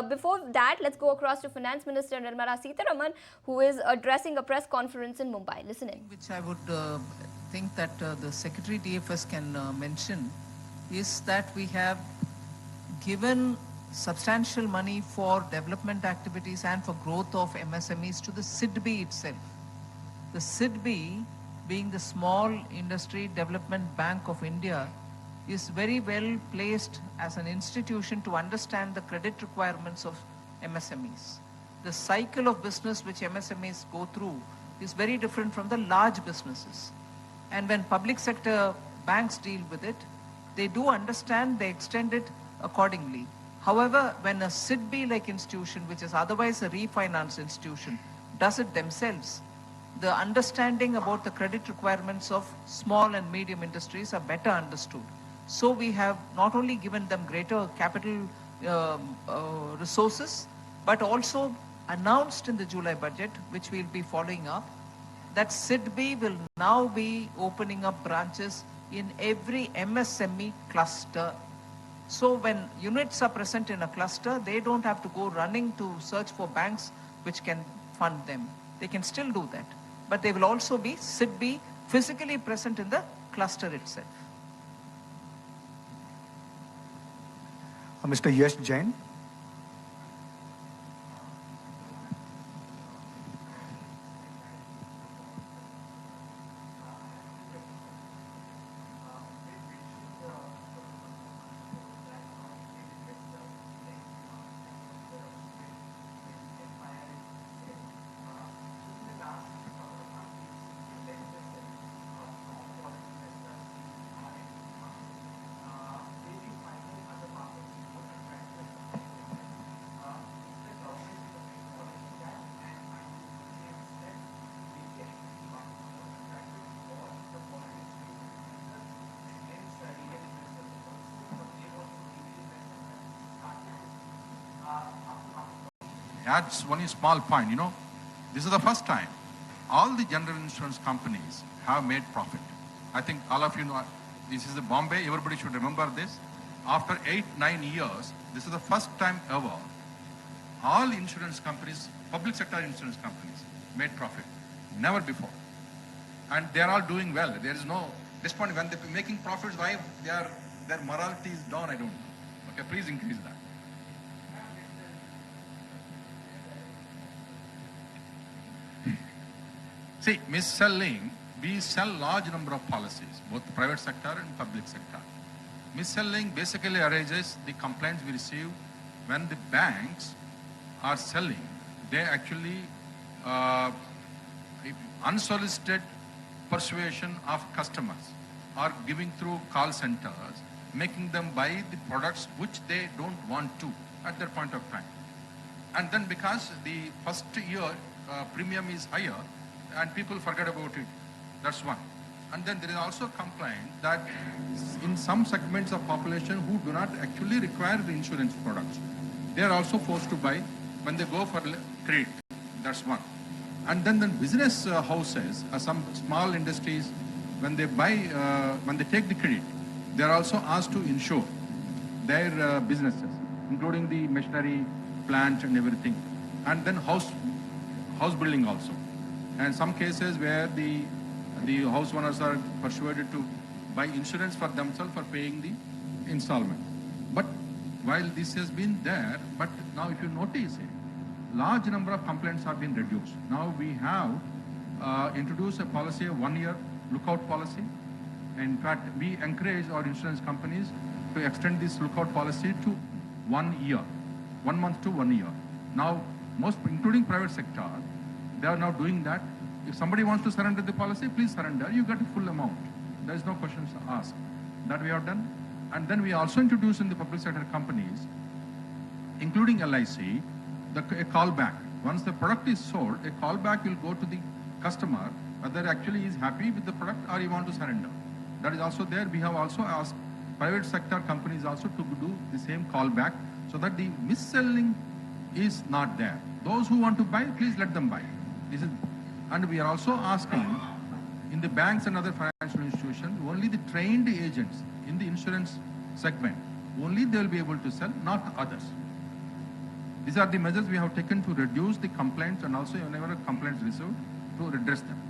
before that, let's go across to Finance Minister Nirmala Sitharaman, who is addressing a press conference in Mumbai. Listen in. Which I would think that the Secretary DFS can mention is that we have given substantial money for development activities and for growth of MSMEs to the SIDBI itself. The SIDBI, being the Small Industry Development Bank of India, is very well placed as an institution to understand the credit requirements of MSMEs. The cycle of business which MSMEs go through is very different from the large businesses. And when public sector banks deal with it, they do understand, they extend it accordingly. However, when a SIDBI-like institution, which is otherwise a refinance institution, does it themselves, the understanding about the credit requirements of small and medium industries are better understood. So we have not only given them greater capital resources, but also announced in the July budget, which we'll be following up, that SIDBI will now be opening up branches in every MSME cluster. So when units are present in a cluster, they don't have to go running to search for banks which can fund them. They can still do that. But they will also be SIDBI physically present in the cluster itself. Mr. Yash Jain. Adds one small point, this is the first time all the general insurance companies have made profit. I think all of you know, this is the Bombay, everybody should remember this. After 8-9 years, this is the first time ever all insurance companies, public sector insurance companies, made profit. Never before. And they are all doing well. There is no, this point when they're making profits, why their morality is down, I don't know. Okay, please increase that. See, mis-selling, we sell large number of policies, both private sector and public sector. Mis-selling basically arises the complaints we receive when the banks are selling. They actually unsolicited persuasion of customers are giving through call centers, making them buy the products which they don't want to at that point of time. And then because the first year premium is higher, and people forget about it. That's one. And then there is also a complaint that in some segments of population who do not actually require the insurance products, they are also forced to buy when they go for credit. That's one. And then the business houses, some small industries, when they buy, when they take the credit, they are also asked to insure their businesses, including the machinery, plant and everything. And then house building also. And some cases where the house owners are persuaded to buy insurance for themselves for paying the installment. But while this has been there, but now if you notice it, large number of complaints have been reduced. Now we have introduced a policy, a 1-year lookout policy. In fact, we encourage our insurance companies to extend this lookout policy to 1 year, 1 month to 1 year. Now, most, including private sector, they are now doing that. If somebody wants to surrender the policy, please surrender. You get a full amount. There is no questions asked. That we have done. And then we also introduced in the public sector companies, including LIC, a callback. Once the product is sold, a callback will go to the customer whether actually he is happy with the product or he wants to surrender. That is also there. We have also asked private sector companies also to do the same callback so that the mis-selling is not there. Those who want to buy, please let them buy. And we are also asking in the banks and other financial institutions, only the trained agents in the insurance segment, only they will be able to sell, not others. These are the measures we have taken to reduce the complaints and also whenever complaints received to redress them.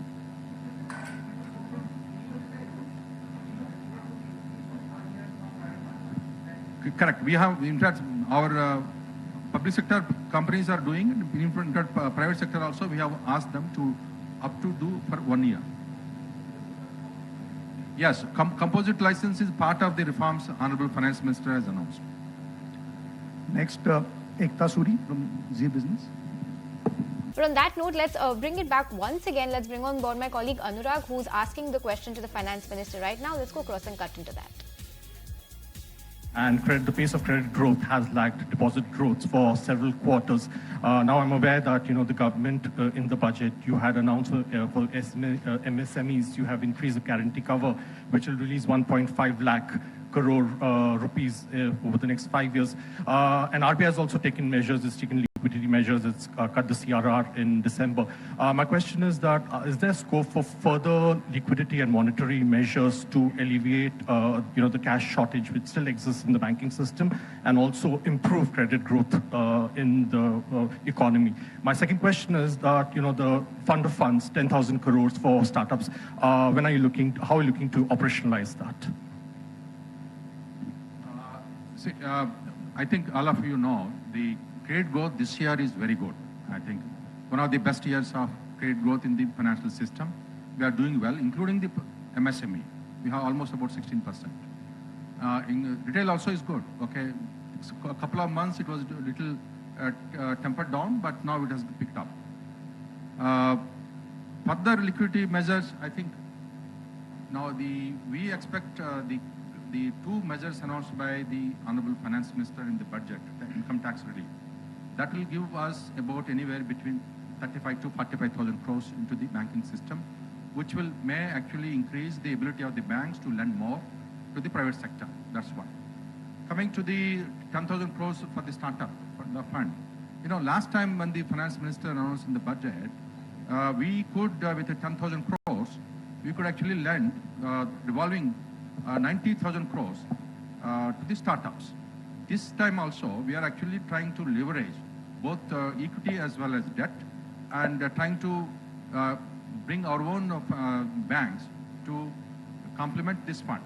Correct. We have, in fact, our public sector companies are doing, in fact, private sector also, we have asked them to up to do for 1 year. Yes, composite license is part of the reforms Honorable Finance Minister has announced. Next, Ekta Suri from Zee Business. But on that note, let's bring it back once again. Let's bring on board my colleague Anurag, who's asking the question to the Finance Minister right now. Let's go across and cut into that. And the pace of credit growth has lagged deposit growth for several quarters. Now I'm aware that the government in the budget you had announced for MSMEs, you have increased the guarantee cover, which will release 1.5 lakh crore rupees over the next 5 years. And RBI has also taken measures, it's taken liquidity measures, it's cut the CRR in December. My question is that, is there scope for further liquidity and monetary measures to alleviate the cash shortage which still exists in the banking system and also improve credit growth in the economy? My second question is that, the fund of funds, 10,000 crores for startups, how are you looking to operationalize that? I think all of you know the credit growth this year is very good. I think one of the best years of credit growth in the financial system. We are doing well, including the MSME. We have almost about 16%. In retail also is good. Okay, a couple of months it was a little tempered down, but now it has picked up. Further liquidity measures, I think now we expect the two measures announced by the Honorable Finance Minister in the budget, the income tax relief, that will give us about anywhere between 35 to 45,000 crores into the banking system, which may actually increase the ability of the banks to lend more to the private sector. That's one. Coming to the 10,000 crores for the startup for the fund. Last time when the Finance Minister announced in the budget, we could, with the 10,000 crores, we could actually lend revolving 90,000 crores to the startups. This time also, we are actually trying to leverage both equity as well as debt and trying to bring our own banks to complement this fund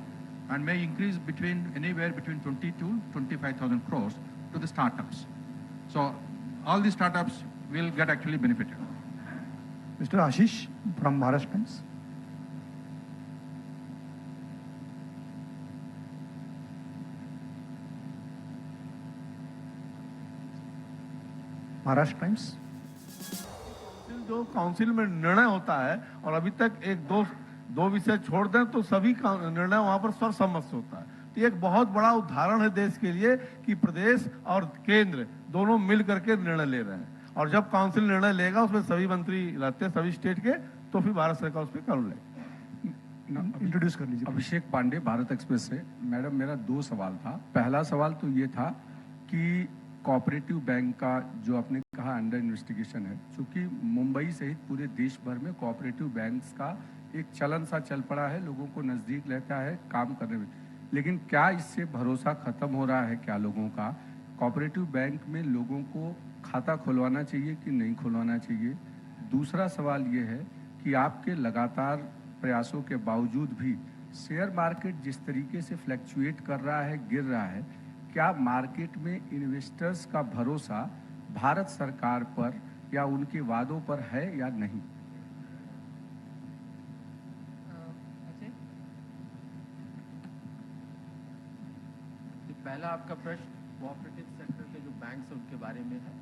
and may increase anywhere between 20 to 25,000 crores to the startups. So all the startups will get actually benefited. Mr. Ashish from Maharashtra Times. Maharashtra times. जो council में निर्णय होता है और अभी तक एक दो विषय छोड़ दें तो सभी निर्णय वहां पर सर्वसम्मत होता है। तो एक बहुत बड़ा उदाहरण है देश के लिए कि प्रदेश और केंद्र दोनों मिल करके निर्णय ले रहे हैं और जब काउंसिल निर्णय लेगा उसमें सभी मंत्री रहते हैं सभी स्टेट के, तो फिर भारत सरकार उस पर कानून लेगी। इंट्रोड्यूस कर लीजिए। अभिषेक पांडे, भारत एक्सप्रेस से। मैडम, मेरा 2 सवाल था। पहला सवाल तो ये था कि कोऑपरेटिव बैंक का जो आपने कहा अंडर इन्वेस्टिगेशन है, क्योंकि मुंबई सहित पूरे देश भर में कोऑपरेटिव बैंक्स का एक चलन सा चल पड़ा है, लोगों को नज़दीक रहता है काम करने में, लेकिन क्या इससे भरोसा खत्म हो रहा है क्या लोगों का? कोऑपरेटिव बैंक में लोगों को खाता खुलवाना चाहिए कि नहीं खुलवाना चाहिए? दूसरा सवाल ये है कि आपके लगातार प्रयासों के बावजूद भी शेयर मार्केट जिस तरीके से फ्लैक्चुएट कर रहा है, गिर रहा है, क्या मार्केट में इन्वेस्टर्स का भरोसा भारत सरकार पर या उनके वादों पर है या नहीं? पहला आपका प्रश्न कोऑपरेटिव सेक्टर के जो बैंक्स हैं उनके बारे में है।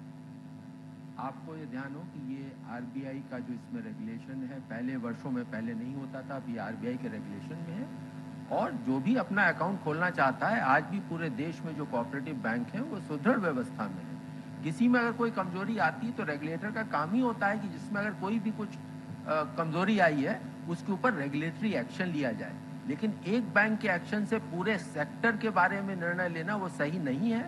आपको ये ध्यान हो कि ये आरबीआई का जो इसमें रेगुलेशन है, पहले वर्षों में पहले नहीं होता था, अभी आरबीआई के रेगुलेशन में है और जो भी अपना अकाउंट खोलना चाहता है, आज भी पूरे देश में जो कोऑपरेटिव बैंक हैं वो सुदृढ़ व्यवस्था में है। किसी में अगर कोई कमजोरी आती है तो रेगुलेटर का काम ही होता है कि जिसमें अगर कोई भी कुछ कमजोरी आई है उसके ऊपर रेगुलेटरी एक्शन लिया जाए, लेकिन एक बैंक के एक्शन से पूरे सेक्टर के बारे में निर्णय लेना वो सही नहीं है।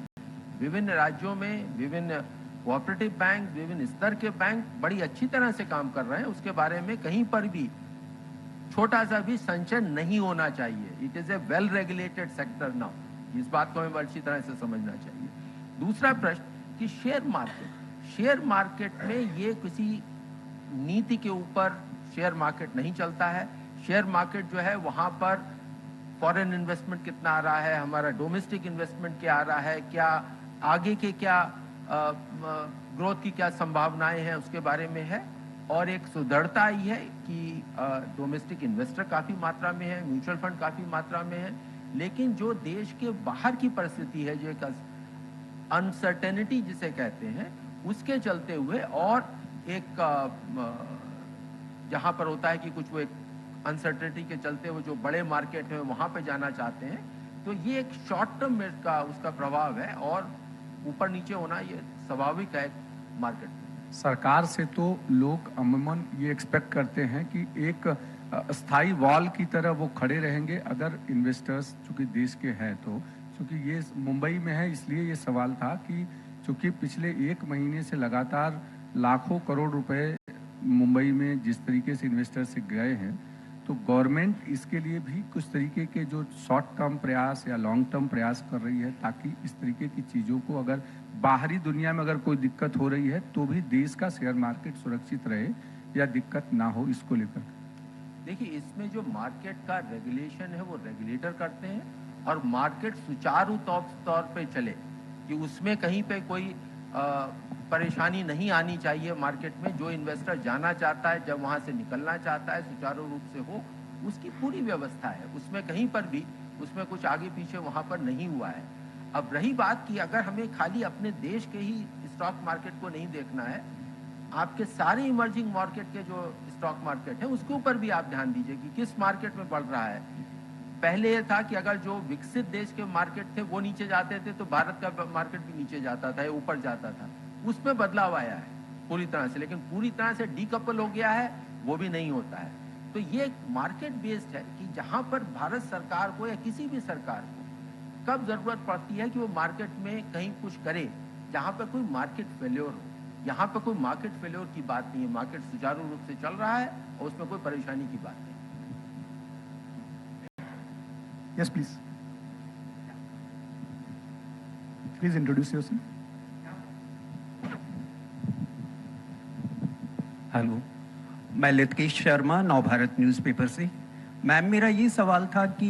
विभिन्न राज्यों में विभिन्न कोऑपरेटिव बैंक, विभिन्न स्तर के बैंक बड़ी अच्छी तरह से काम कर रहे हैं, उसके बारे में कहीं पर भी छोटा सा भी संशय नहीं होना चाहिए। It is a well regulated sector now, इस बात को हमें अच्छी तरह से समझना चाहिए। दूसरा प्रश्न कि शेयर मार्केट में ये किसी नीति के ऊपर शेयर मार्केट नहीं चलता है। शेयर मार्केट जो है वहाँ पर फॉरेन इन्वेस्टमेंट कितना आ रहा है, हमारा डोमेस्टिक इन्वेस्टमेंट क्या आ रहा है, क्या आगे के क्या ग्रोथ की क्या संभावनाएं हैं उसके बारे में है। और एक सुदृढ़ता आई है कि डोमेस्टिक इन्वेस्टर काफ़ी मात्रा में है, म्यूचुअल फंड काफ़ी मात्रा में है। लेकिन जो देश के बाहर की परिस्थिति है, जो एक अनसर्टेनिटी जिसे कहते हैं, उसके चलते हुए और एक जहाँ पर होता है कि कुछ वो एक अनसर्टेनिटी के चलते वो जो बड़े मार्केट है वहाँ पे जाना चाहते हैं, तो ये एक शॉर्ट टर्म में का उसका प्रभाव है और ऊपर नीचे होना ये स्वाभाविक है मार्केट में। सरकार से तो लोग अमूमन ये एक्सपेक्ट करते हैं कि एक स्थायी वॉल की तरह वो खड़े रहेंगे अगर इन्वेस्टर्स चूंकि देश के हैं तो। चूंकि ये मुंबई में है इसलिए ये सवाल था कि चूंकि पिछले 1 महीने से लगातार लाखों करोड़ रुपए मुंबई में जिस तरीके से इन्वेस्टर से गए हैं, तो गवर्नमेंट इसके लिए भी कुछ तरीके के जो शॉर्ट टर्म प्रयास या लॉन्ग टर्म प्रयास कर रही है ताकि इस तरीके की चीज़ों को अगर बाहरी दुनिया में अगर कोई दिक्कत हो रही है तो भी देश का शेयर मार्केट सुरक्षित रहे या दिक्कत ना हो, इसको लेकर। देखिए, इसमें जो मार्केट का रेगुलेशन है वो रेगुलेटर करते हैं और मार्केट सुचारू तौर पे चले कि उसमें कहीं पे कोई परेशानी नहीं आनी चाहिए। मार्केट में जो इन्वेस्टर जाना चाहता है, जब वहाँ से निकलना चाहता है, सुचारू रूप से हो, उसकी पूरी व्यवस्था है। उसमें कहीं पर भी उसमें कुछ आगे पीछे वहाँ पर नहीं हुआ है। अब रही बात कि अगर हमें खाली अपने देश के ही स्टॉक मार्केट को नहीं देखना है, आपके सारे इमर्जिंग मार्केट के जो स्टॉक मार्केट है उसके ऊपर भी आप ध्यान दीजिए कि किस मार्केट में बढ़ रहा है। पहले ये था कि अगर जो विकसित देश के मार्केट थे वो नीचे जाते थे तो भारत का मार्केट भी नीचे जाता था या ऊपर जाता था। उसमें बदलाव आया है पूरी तरह से, लेकिन पूरी तरह से डीकपल हो गया है वो भी नहीं होता है। तो ये एक मार्केट बेस्ड है कि जहां पर भारत सरकार को या किसी भी सरकार को कब जरूरत पड़ती है कि वो मार्केट में कहीं कुछ करे जहां पर कोई मार्केट फेल्योर हो। यहाँ पर कोई मार्केट फेल्योर की बात नहीं है, मार्केट सुचारू रूप से चल रहा है और उसमें कोई परेशानी की बात नहीं। Yes, please. Please introduce yourself. Hello, मैं लितकेश शर्मा, नवभारत न्यूज़पेपर से। मैम, मेरा ये सवाल था कि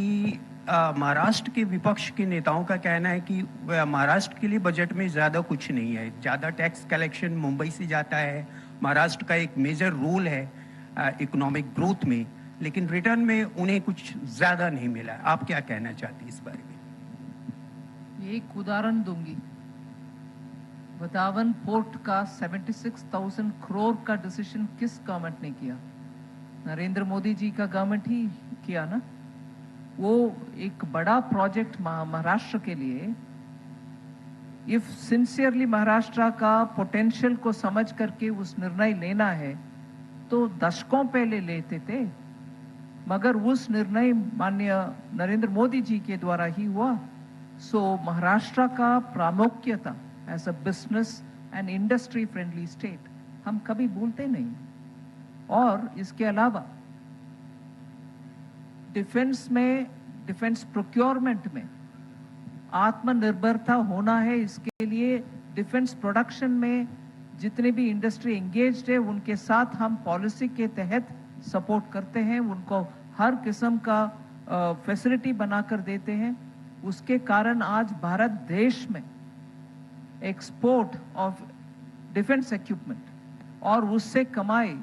महाराष्ट्र के विपक्ष के नेताओं का कहना है कि महाराष्ट्र के लिए बजट में ज़्यादा कुछ नहीं है, ज़्यादा टैक्स कलेक्शन मुंबई से जाता है, महाराष्ट्र का एक मेजर रोल है इकोनॉमिक ग्रोथ में, लेकिन रिटर्न में उन्हें कुछ ज़्यादा नहीं मिला। आप क्या कहना चाहती हैं इस बारे में? एक उदाहरण दूंगी। वृंदावन पोर्ट का 76,000 करोड़ का डिसीजन किस गवर्नमेंट ने किया? नरेंद्र मोदी जी का गवर्नमेंट ही किया ना। वो एक बड़ा प्रोजेक्ट महाराष्ट्र के लिए, इफ सिंसियरली महाराष्ट्र का पोटेंशियल को समझ करके उस निर्णय लेना है तो दशकों पहले लेते थे, मगर उस निर्णय माननीय नरेंद्र मोदी जी के द्वारा ही हुआ। सो महाराष्ट्र का प्रामुख्यता as a business and industry friendly state हम कभी भूलते नहीं। और इसके अलावा डिफेंस में, डिफेंस प्रोक्योरमेंट में आत्मनिर्भरता होना है। इसके लिए डिफेंस प्रोडक्शन में जितने भी इंडस्ट्री एंगेज्ड है उनके साथ हम पॉलिसी के तहत सपोर्ट करते हैं, उनको हर किस्म का फैसिलिटी बनाकर देते हैं। उसके कारण आज भारत देश में एक्सपोर्ट ऑफ डिफेंस इक्विपमेंट और उससे कमाई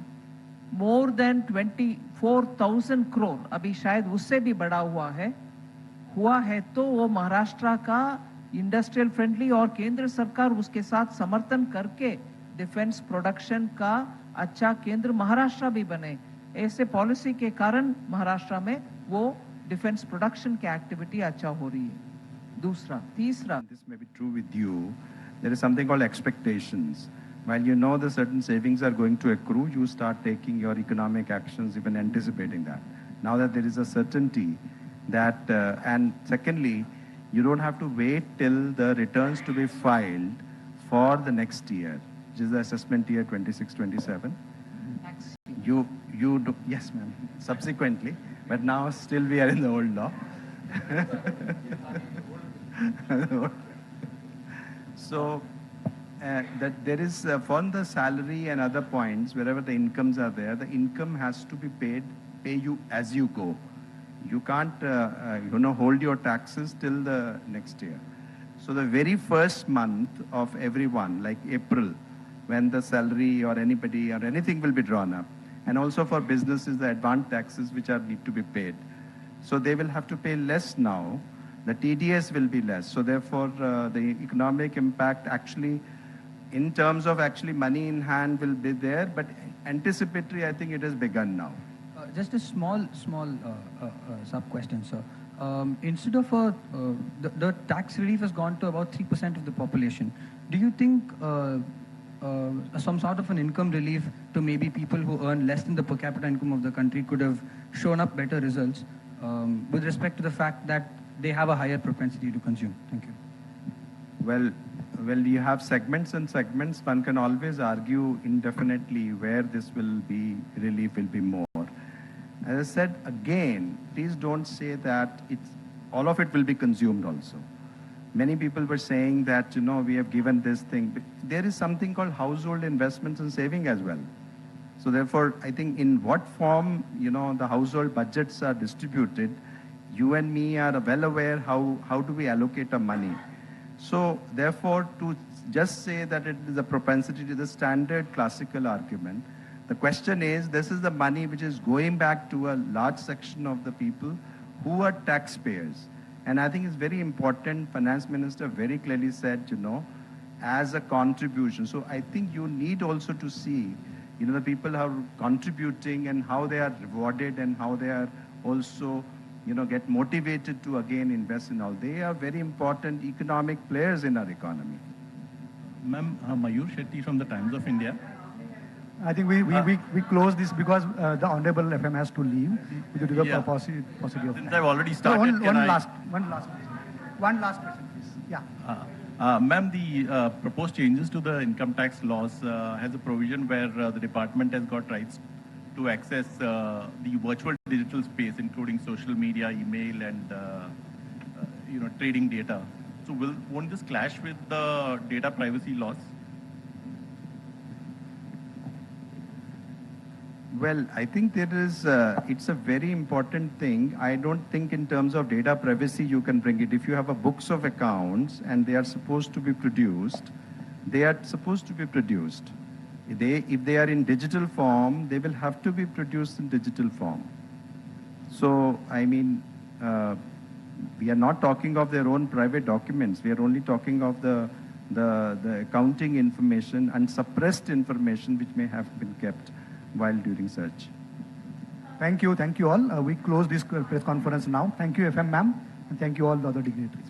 मोर देन 24,000 करोड़, अभी शायद उससे भी बड़ा हुआ है तो वो महाराष्ट्र का इंडस्ट्रियल फ्रेंडली और केंद्र सरकार उसके साथ समर्थन करके डिफेंस प्रोडक्शन का अच्छा केंद्र महाराष्ट्र भी बने। ऐसे पॉलिसी के कारण महाराष्ट्र में वो डिफेंस प्रोडक्शन की एक्टिविटी अच्छा हो रही है। दूसरा, तीसरा, This may be true with you. There is something called expectations. While you know the certain savings are going to accrue, you start taking your economic actions, even anticipating that. Now that there is a certainty that, and secondly, you don't have to wait till the returns to be filed for the next year, which is the assessment year 26-27. You do, yes, ma'am. Subsequently, but now still we are in the old law. So that there is from the salary and other points, wherever the incomes are there, the income has to be pay you as you go. You can't, hold your taxes till the next year. So the very first month of everyone, like April, when the salary or anybody or anything will be drawn up, and also for businesses, the advance taxes which are need to be paid. So they will have to pay less now. The TDS will be less. So therefore, the economic impact actually, in terms of actually money in hand, will be there. But anticipatory, I think it has begun now. Just a small sub question, sir. Instead of the tax relief has gone to about 3% of the population. Do you think some sort of an income relief to maybe people who earn less than the per capita income of the country could have shown up better results with respect to the fact that they have a higher propensity to consume? Thank you. Well, you have segments and segments. One can always argue indefinitely where this will be, relief will be more. As I said, again, please don't say that all of it will be consumed also. Many people were saying that, we have given this thing. But there is something called household investments and saving as well. So therefore, I think in what form, the household budgets are distributed, you and me are well aware how do we allocate our money. So therefore, to just say that it is a propensity to the standard classical argument, the question is, this is the money which is going back to a large section of the people who are taxpayers. And I think it's very important, Finance Minister very clearly said, as a contribution. So I think you need also to see, the people who are contributing and how they are rewarded and how they are also, get motivated to again invest in all. They are very important economic players in our economy. Ma'am, Mayur Shetty from the Times of India. I think we close this because the Honorable FM has to leave due to the paucity of Since time. I've already started, One last question, please. Yeah. Ma'am, the proposed changes to the income tax laws has a provision where the department has got rights to access the virtual digital space, including social media, email, and trading data. So won't this clash with the data privacy laws? Well, I think there is, it's a very important thing. I don't think in terms of data privacy you can bring it. If you have a books of accounts and they are supposed to be produced, they are supposed to be produced. If they are in digital form, they will have to be produced in digital form. So, I mean, we are not talking of their own private documents. We are only talking of the accounting information and suppressed information which may have been kept while during search. Thank you all. We close this press conference now. Thank you, FM ma'am, and thank you all the other dignitaries.